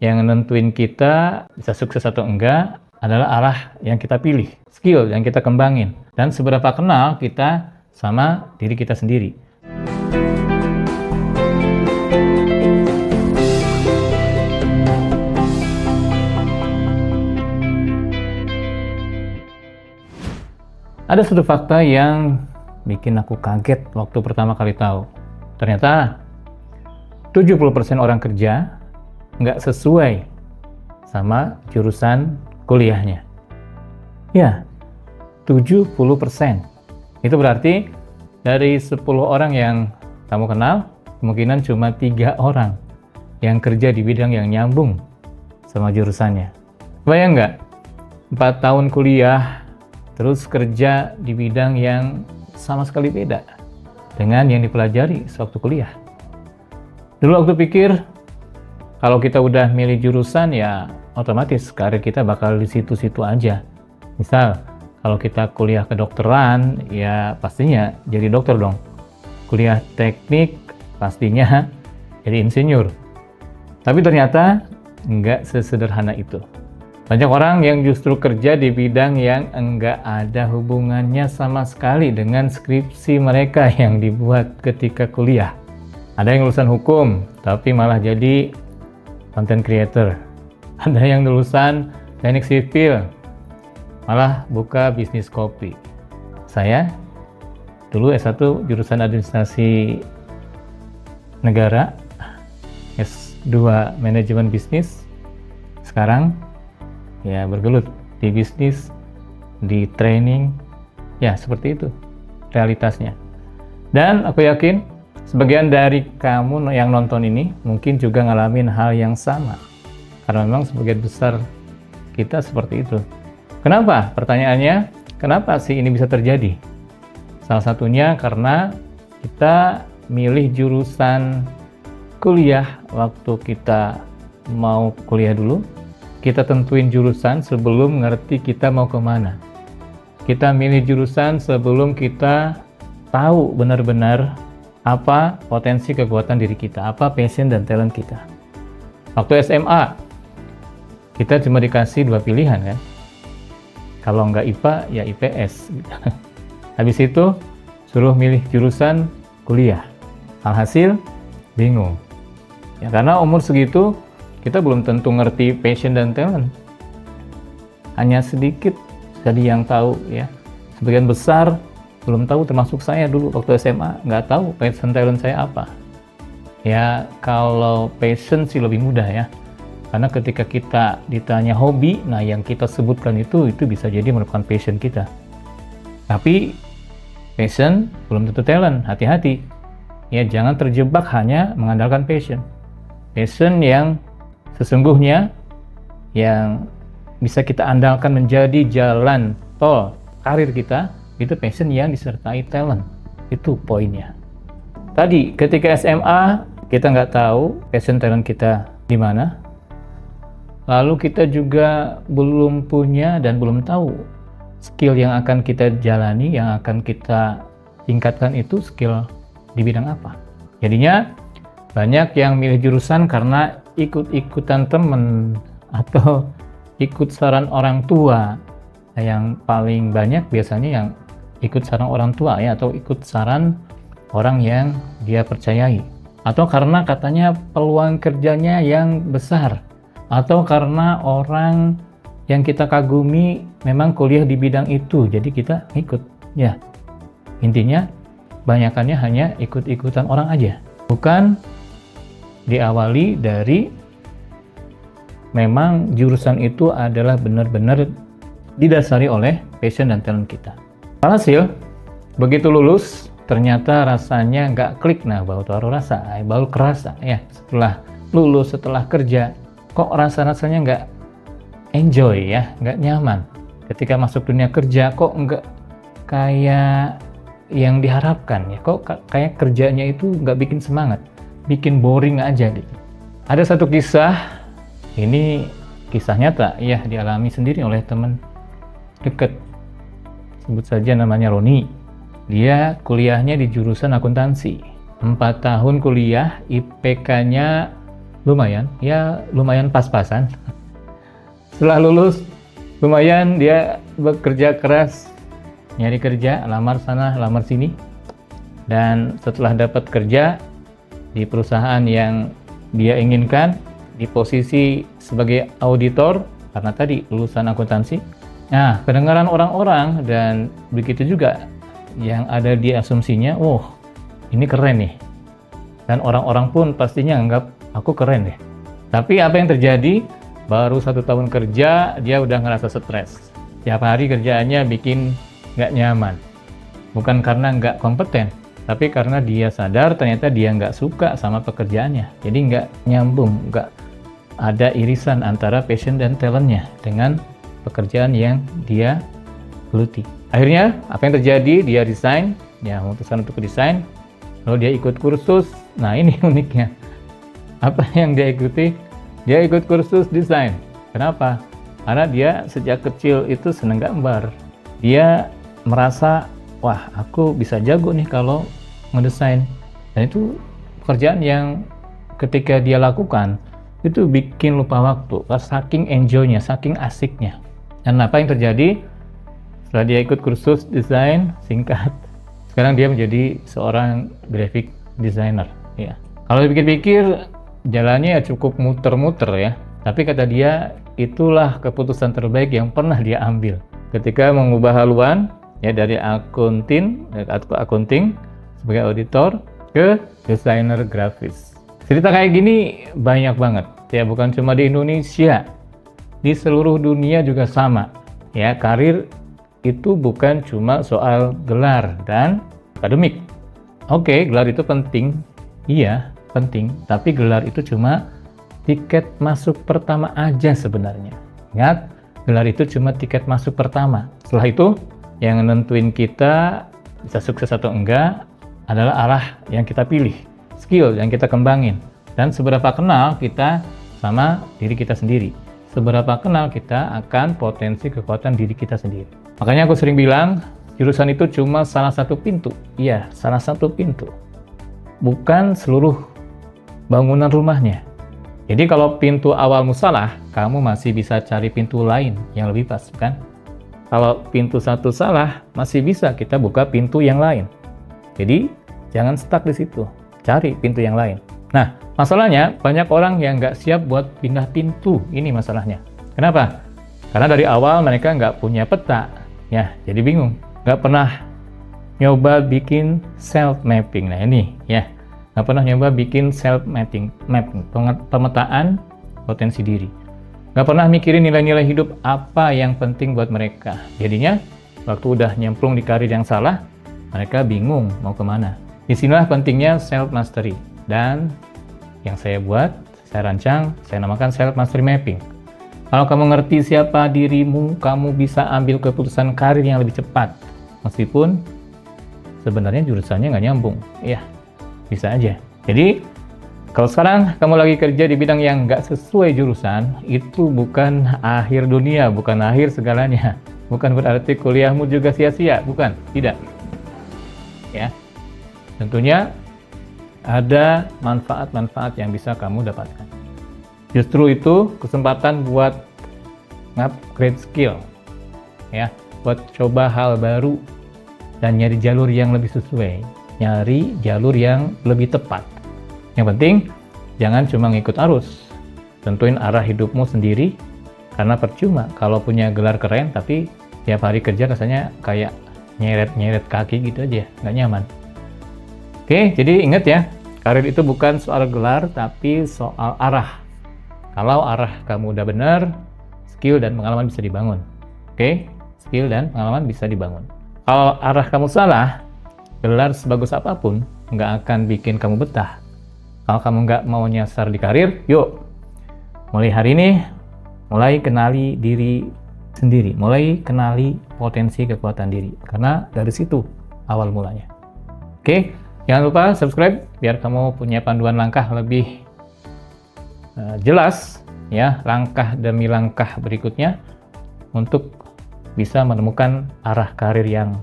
Yang nentuin kita bisa sukses atau enggak adalah arah yang kita pilih, skill yang kita kembangin, dan seberapa kenal kita sama diri kita sendiri. Ada satu fakta yang bikin aku kaget waktu pertama kali tahu. Ternyata 70% orang kerja nggak sesuai sama jurusan kuliahnya. Ya, 70%. Itu berarti dari 10 orang yang kamu kenal, kemungkinan cuma 3 orang yang kerja di bidang yang nyambung sama jurusannya. Bayang nggak? 4 tahun kuliah, terus kerja di bidang yang sama sekali beda dengan yang dipelajari sewaktu kuliah. Dulu waktu pikir, kalau kita udah milih jurusan ya otomatis karir kita bakal di situ-situ aja. Misal, kalau kita kuliah kedokteran, ya pastinya jadi dokter dong. Kuliah teknik, pastinya jadi insinyur. Tapi ternyata nggak sesederhana itu. Banyak orang yang justru kerja di bidang yang enggak ada hubungannya sama sekali dengan skripsi mereka yang dibuat ketika kuliah. Ada yang lulusan hukum, tapi malah jadi content creator. Ada yang lulusan teknik sipil, malah buka bisnis kopi. Saya dulu S1 jurusan administrasi negara, S2 manajemen bisnis. Sekarang ya bergelut di bisnis, di training, ya seperti itu realitasnya. Dan aku yakin sebagian dari kamu yang nonton ini mungkin juga ngalamin hal yang sama. Karena memang sebagian besar kita seperti itu. Kenapa? Pertanyaannya, kenapa sih ini bisa terjadi? Salah satunya karena kita milih jurusan kuliah waktu kita mau kuliah dulu. Kita tentuin jurusan sebelum ngerti kita mau kemana. Kita milih jurusan sebelum kita tahu benar-benar apa potensi kekuatan diri kita, apa passion dan talent kita. Waktu SMA, kita cuma dikasih 2 pilihan kan. Kalau nggak IPA, ya IPS. Habis itu, suruh milih jurusan kuliah. Alhasil, bingung. Ya, karena umur segitu, kita belum tentu ngerti passion dan talent. Hanya sedikit jadi yang tahu ya. Sebagian besar belum tahu, termasuk saya dulu waktu SMA, nggak tahu passion talent saya apa. Ya kalau passion sih lebih mudah ya. Karena ketika kita ditanya hobi, nah yang kita sebutkan itu bisa jadi merupakan passion kita. Tapi passion belum tentu talent, hati-hati. Ya jangan terjebak hanya mengandalkan passion. Passion yang sesungguhnya yang bisa kita andalkan menjadi jalan tol karir kita, itu passion yang disertai talent. Itu poinnya. Tadi ketika SMA kita nggak tahu passion talent kita di mana, lalu kita juga belum punya dan belum tahu skill yang akan kita jalani, yang akan kita tingkatkan itu skill di bidang apa. Jadinya banyak yang milih jurusan karena ikut-ikutan temen atau ikut saran orang tua. Yang paling banyak biasanya yang ikut saran orang tua ya, atau ikut saran orang yang dia percayai, atau karena katanya peluang kerjanya yang besar, atau karena orang yang kita kagumi memang kuliah di bidang itu, jadi kita ikut ya. Intinya banyakannya hanya ikut-ikutan orang aja, bukan diawali dari memang jurusan itu adalah benar-benar didasari oleh passion dan talent kita. Alhasil, begitu lulus, ternyata rasanya nggak klik. Nah, baru rasa, baru kerasa ya. Setelah lulus, setelah kerja, kok rasa-rasanya nggak enjoy ya, nggak nyaman. Ketika masuk dunia kerja, kok nggak kayak yang diharapkan ya. Kok kayak kerjanya itu nggak bikin semangat. Bikin boring aja gitu. Ada satu kisah, ini kisah nyata ya, dialami sendiri oleh teman dekat. Sebut saja namanya Roni. Dia kuliahnya di jurusan akuntansi. 4 tahun kuliah, IPK-nya lumayan, ya lumayan pas-pasan. Setelah lulus, lumayan dia bekerja keras, nyari kerja, lamar sana, lamar sini. Dan setelah dapat kerja di perusahaan yang dia inginkan, di posisi sebagai auditor, karena tadi lulusan akuntansi. Nah, kedengaran orang-orang dan begitu juga yang ada di asumsinya, oh ini keren nih. Dan orang-orang pun pastinya anggap aku keren deh. Tapi apa yang terjadi? Baru 1 tahun kerja, dia udah ngerasa stres. Tiap hari kerjaannya bikin nggak nyaman. Bukan karena nggak kompeten, tapi karena dia sadar ternyata dia nggak suka sama pekerjaannya. Jadi nggak nyambung, nggak ada irisan antara passion dan talentnya dengan pekerjaan yang dia geluti. Akhirnya, apa yang terjadi? Dia resign, dia memutuskan untuk resign, lalu dia ikut kursus. Nah, ini uniknya. Apa yang dia ikuti? Dia ikut kursus desain. Kenapa? Karena dia sejak kecil itu seneng gambar. Dia merasa, wah aku bisa jago nih kalau ngedesain. Dan itu pekerjaan yang ketika dia lakukan, itu bikin lupa waktu. Saking enjoy-nya, saking asiknya. Dan apa yang terjadi? Setelah dia ikut kursus desain, singkat, sekarang dia menjadi seorang graphic designer. Ya. Kalau dipikir-pikir, jalannya ya cukup muter-muter ya, tapi kata dia itulah keputusan terbaik yang pernah dia ambil ketika mengubah haluan ya dari akunting sebagai auditor ke desainer grafis. Cerita kayak gini banyak banget ya, bukan cuma di Indonesia, di seluruh dunia juga sama ya. Karir itu bukan cuma soal gelar dan akademik. Oke, gelar itu penting, iya penting, tapi gelar itu cuma tiket masuk pertama aja sebenarnya. Ingat, gelar itu cuma tiket masuk pertama. Setelah itu, yang nentuin kita bisa sukses atau enggak adalah arah yang kita pilih, skill yang kita kembangin, dan seberapa kenal kita sama diri kita sendiri. Seberapa kenal kita akan potensi kekuatan diri kita sendiri. Makanya aku sering bilang, jurusan itu cuma salah satu pintu. Iya, salah satu pintu. Bukan seluruh bangunan rumahnya. Jadi kalau pintu awalmu salah, kamu masih bisa cari pintu lain yang lebih pas, kan? Kalau pintu satu salah, masih bisa kita buka pintu yang lain. Jadi jangan stuck di situ, cari pintu yang lain. Nah, masalahnya banyak orang yang nggak siap buat pindah pintu. Ini masalahnya. Kenapa? Karena dari awal mereka nggak punya peta, ya. Jadi bingung. Nggak pernah nyoba bikin self mapping. Nah ini, ya. Nggak pernah nyoba bikin self-mapping, pemetaan potensi diri. Nggak pernah mikirin nilai-nilai hidup apa yang penting buat mereka. Jadinya, waktu udah nyemplung di karir yang salah, mereka bingung mau kemana. Disinilah pentingnya self-mastery. Dan yang saya buat, saya rancang, saya namakan self-mastery mapping. Kalau kamu ngerti siapa dirimu, kamu bisa ambil keputusan karir yang lebih cepat. Meskipun sebenarnya jurusannya nggak nyambung. Iya. Bisa aja. Jadi, kalau sekarang kamu lagi kerja di bidang yang nggak sesuai jurusan, itu bukan akhir dunia, bukan akhir segalanya. Bukan berarti kuliahmu juga sia-sia, bukan, tidak. Ya, tentunya ada manfaat-manfaat yang bisa kamu dapatkan. Justru itu kesempatan buat upgrade skill, ya, buat coba hal baru dan nyari jalur yang lebih sesuai. Nyari jalur yang lebih tepat. Yang penting, jangan cuma ngikut arus. Tentuin arah hidupmu sendiri, karena percuma kalau punya gelar keren, tapi tiap hari kerja rasanya kayak nyeret-nyeret kaki gitu aja, nggak nyaman. Oke, jadi ingat ya, karir itu bukan soal gelar, tapi soal arah. Kalau arah kamu udah benar, skill dan pengalaman bisa dibangun. Oke, skill dan pengalaman bisa dibangun. Kalau arah kamu salah, gelar sebagus apapun nggak akan bikin kamu betah. Kalau kamu nggak mau nyasar di karir, yuk mulai hari ini mulai kenali diri sendiri, mulai kenali potensi kekuatan diri, karena dari situ awal mulanya. Oke, jangan lupa subscribe biar kamu punya panduan langkah lebih jelas ya, langkah demi langkah berikutnya untuk bisa menemukan arah karir yang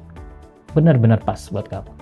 benar-benar pas buat kamu.